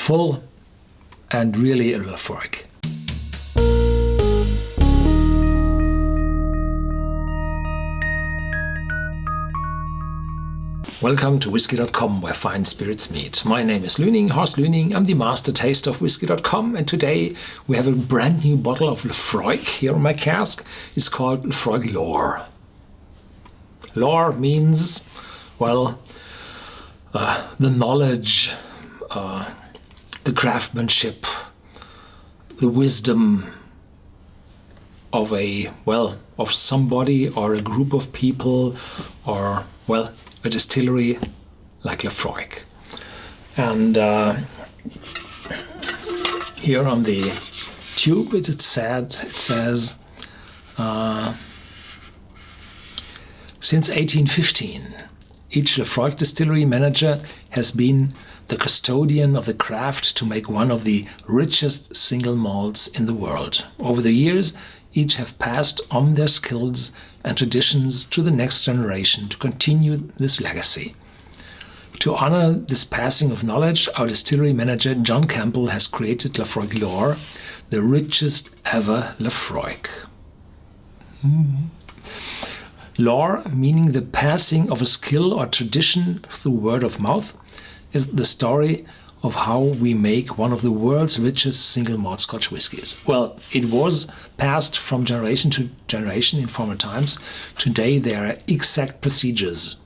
full and really a Laphroaig. Welcome to Whisky.com, where fine spirits meet. My name is Horst Lüning. I'm the master taster of Whisky.com, and today we have a brand new bottle of Laphroaig here on my cask. It's called Laphroaig Lore. Lore means, well, the knowledge, the craftsmanship, the wisdom of of somebody or a group of people, or, well, a distillery like Laphroaig. And here on the tube it says since 1815 each Laphroaig distillery manager has been the custodian of the craft to make one of the richest single malts in the world. Over the years, each have passed on their skills and traditions to the next generation to continue this legacy. To honor this passing of knowledge, our distillery manager John Campbell has created Laphroaig Lore, the richest ever Laphroaig. Lore, meaning the passing of a skill or tradition through word of mouth, is the story of how we make one of the world's richest single malt Scotch whiskies. Well, it was passed from generation to generation in former times. Today there are exact procedures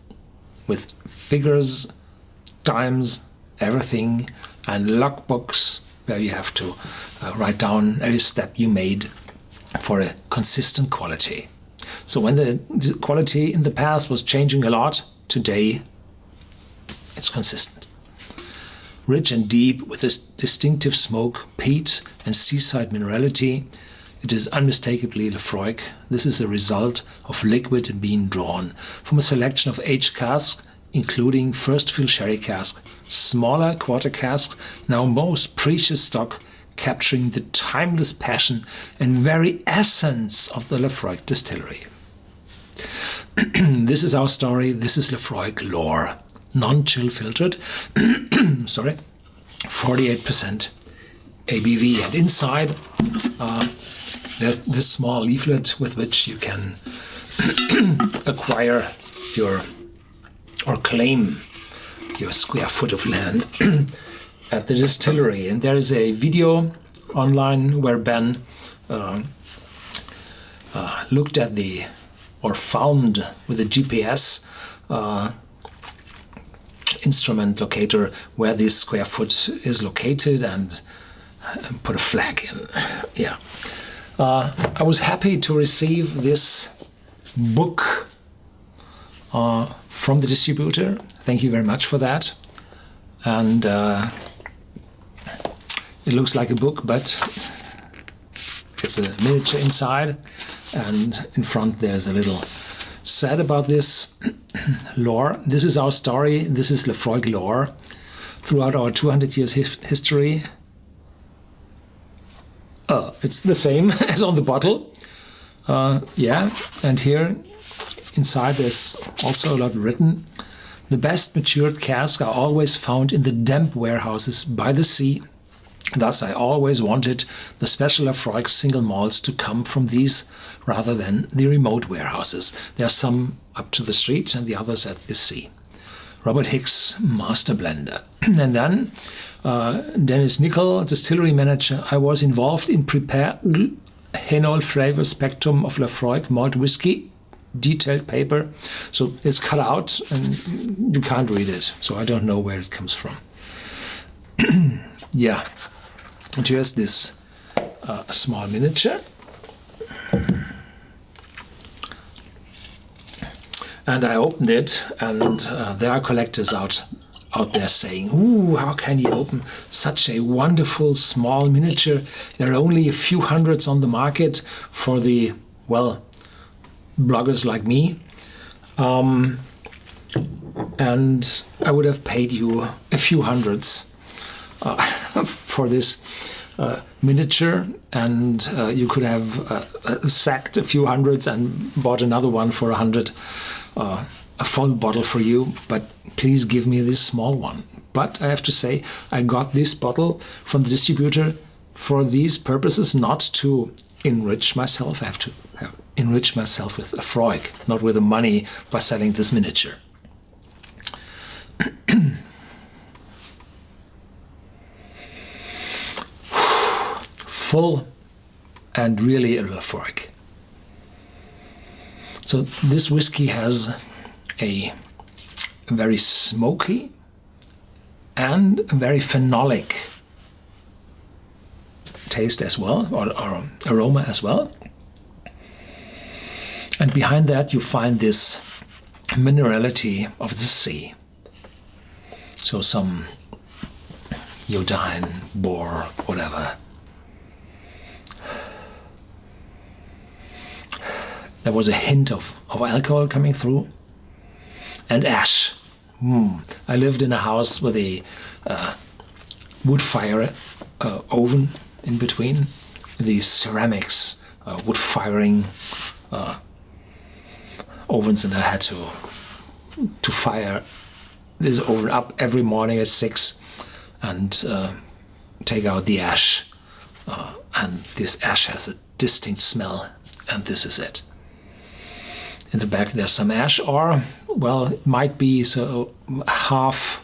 with figures, times, everything, and logbooks where you have to write down every step you made for a consistent quality. So when the quality in the past was changing a lot, today it's consistent. Rich and deep with this distinctive smoke, peat and seaside minerality, it is unmistakably Laphroaig. This is a result of liquid being drawn from a selection of aged casks, including first fill sherry cask, smaller quarter cask, now most precious stock, capturing the timeless passion and very essence of the Laphroaig distillery. This is our story. This is Laphroaig Lore. Non-chill filtered, 48% ABV, and inside there's this small leaflet with which you can acquire or claim your square foot of land at the distillery. And there is a video online where Ben looked at found with a GPS instrument locator where this square foot is located and put a flag in. Yeah. I was happy to receive this book from the distributor. Thank you very much for that. And it looks like a book, but it's a miniature inside, and in front there's a little said about this lore. This is our story. This is Laphroaig Lore. Throughout our 200 years history, it's the same as on the bottle. Yeah, and here inside there's also a lot written. The best matured casks are always found in the damp warehouses by the sea. Thus, I always wanted the special Laphroaig single malts to come from these rather than the remote warehouses. There are some up to the street and the others at the sea. Robert Hicks, master blender. And then Dennis Nicol, distillery manager. I was involved in prepare phenol flavor spectrum of Laphroaig malt whiskey, detailed paper. So it's cut out and you can't read it. So I don't know where it comes from. Yeah. And here's this small miniature. And I opened it, and there are collectors out there saying, "Ooh, how can you open such a wonderful small miniature? There are only a few hundreds on the market for the, well, bloggers like me. And I would have paid you a few hundreds for this miniature, and you could have sacked a few hundreds and bought another one for 100. a full bottle for you, but please give me this small one. But I have to say, I got this bottle from the distributor for these purposes, not to enrich myself. I have to enrich myself with Laphroaig, not with the money by selling this miniature. Full and really a Laphroaig. So this whiskey has a very smoky and a very phenolic taste as well, or aroma as well. And behind that you find this minerality of the sea. So some iodine, bore, whatever. There was a hint of alcohol coming through. And ash. I lived in a house with a wood fire oven in between. These ceramics, wood firing ovens, and I had to fire this oven up every morning at 6 and take out the ash. And this ash has a distinct smell, and this is it. In the back there's some ash, or, well, it might be so half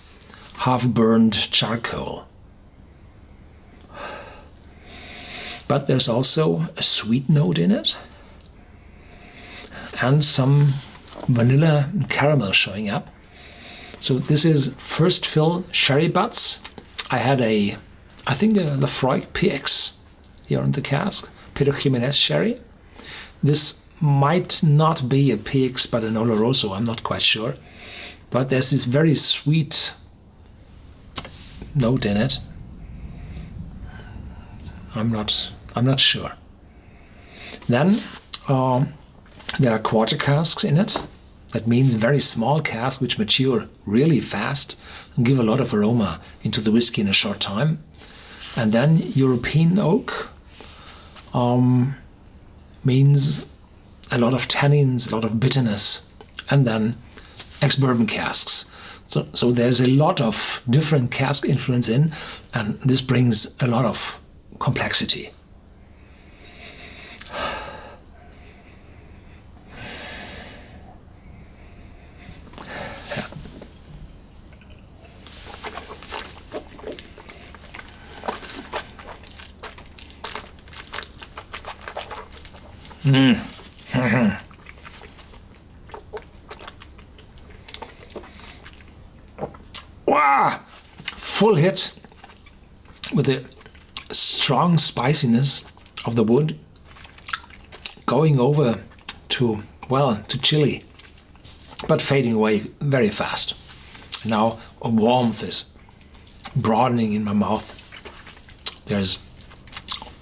burned charcoal. But there's also a sweet note in it, and some vanilla and caramel showing up. So this is first fill sherry butts. I had I think a Laphroaig PX here on the cask, Pedro Jimenez sherry. This might not be a PX but an Oloroso, I'm not quite sure. But there's this very sweet note in it. I'm not sure. Then there are quarter casks in it. That means very small casks which mature really fast and give a lot of aroma into the whiskey in a short time. And then European oak means a lot of tannins, a lot of bitterness, and then ex-bourbon casks. So there's a lot of different cask influence in, and this brings a lot of complexity. Wow! Full hit with the strong spiciness of the wood going over to chilli, but fading away very fast. Now a warmth is broadening in my mouth. There's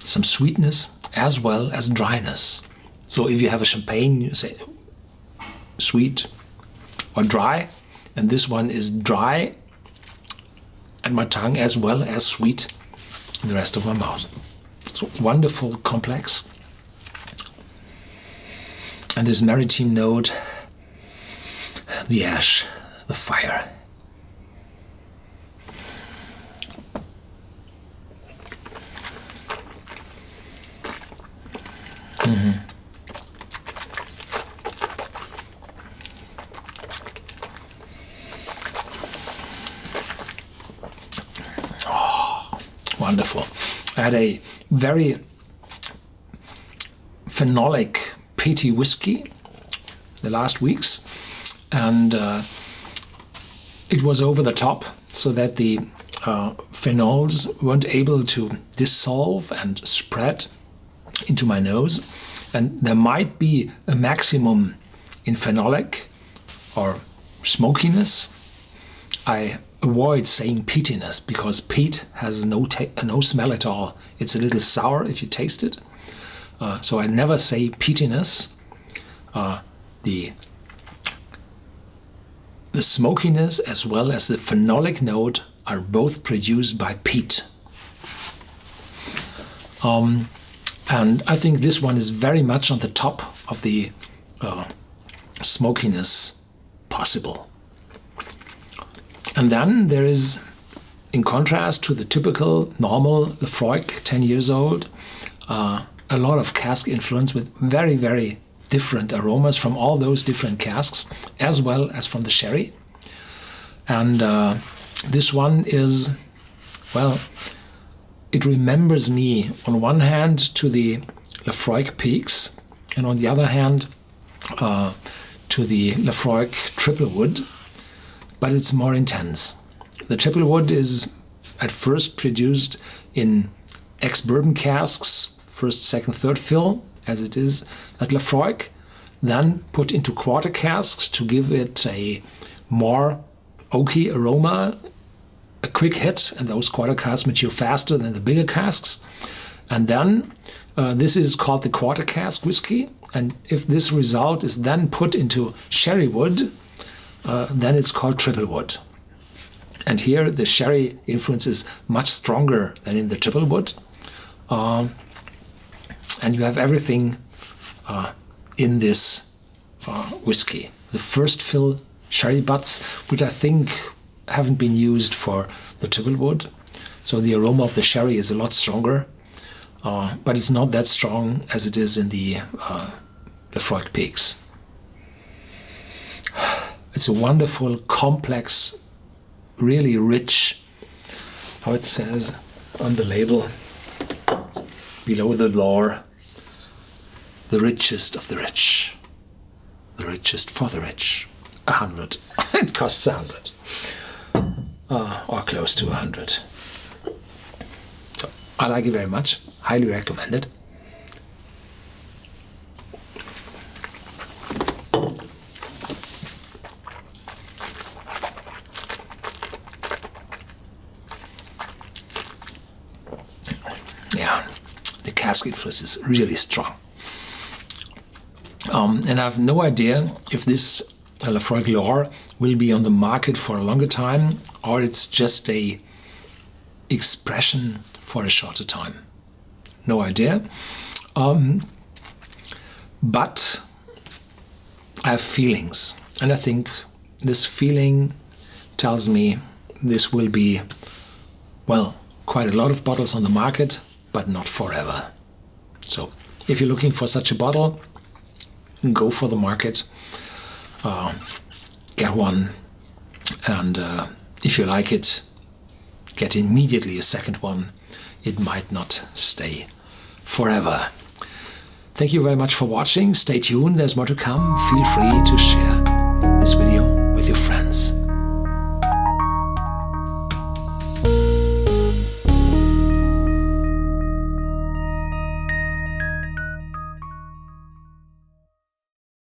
some sweetness as well as dryness. So if you have a champagne, you say sweet or dry, and this one is dry at my tongue as well as sweet in the rest of my mouth. So wonderful complex. And this maritime note, the ash, the fire. Wonderful. I had a very phenolic, peaty whiskey the last weeks, and it was over the top so that the phenols weren't able to dissolve and spread into my nose, and there might be a maximum in phenolic or smokiness. I avoid saying peatiness because peat has no smell at all. It's a little sour if you taste it. So I never say peatiness. The smokiness as well as the phenolic note are both produced by peat. And I think this one is very much on the top of the smokiness possible. And then there is, in contrast to the typical normal Laphroaig 10 years old, a lot of cask influence with very, very different aromas from all those different casks, as well as from the sherry. And this one is, well, it remembers me on one hand to the Laphroaig Peaks, and on the other hand to the Laphroaig Triple Wood, but it's more intense. The Triple Wood is at first produced in ex-bourbon casks, first, second, third fill, as it is at Laphroaig, then put into quarter casks to give it a more oaky aroma, a quick hit, and those quarter casks mature faster than the bigger casks. And then this is called the quarter cask whiskey, and if this result is then put into sherry wood, then it's called triple wood. And here the sherry influence is much stronger than in the triple wood. And you have everything in this whiskey. The first fill sherry butts, which I think haven't been used for the triple wood. So the aroma of the sherry is a lot stronger, but it's not that strong as it is in the Laphroaig Peaks. It's a wonderful, complex, really rich, how it says on the label, below the lore, the richest of the rich, the richest for the rich. 100. It costs 100, or close to 100. So I like it very much. Highly recommend it. Yeah, the cask influence is really strong. And I have no idea if this Laphroaig Lore will be on the market for a longer time, or it's just a expression for a shorter time. No idea. But I have feelings, and I think this feeling tells me this will be, well, quite a lot of bottles on the market, but not forever. So if you're looking for such a bottle, go for the market, get one, and if you like it, get immediately a second one. It might not stay forever. Thank you very much for watching. Stay tuned, there's more to come. Feel free to share this video with your friends.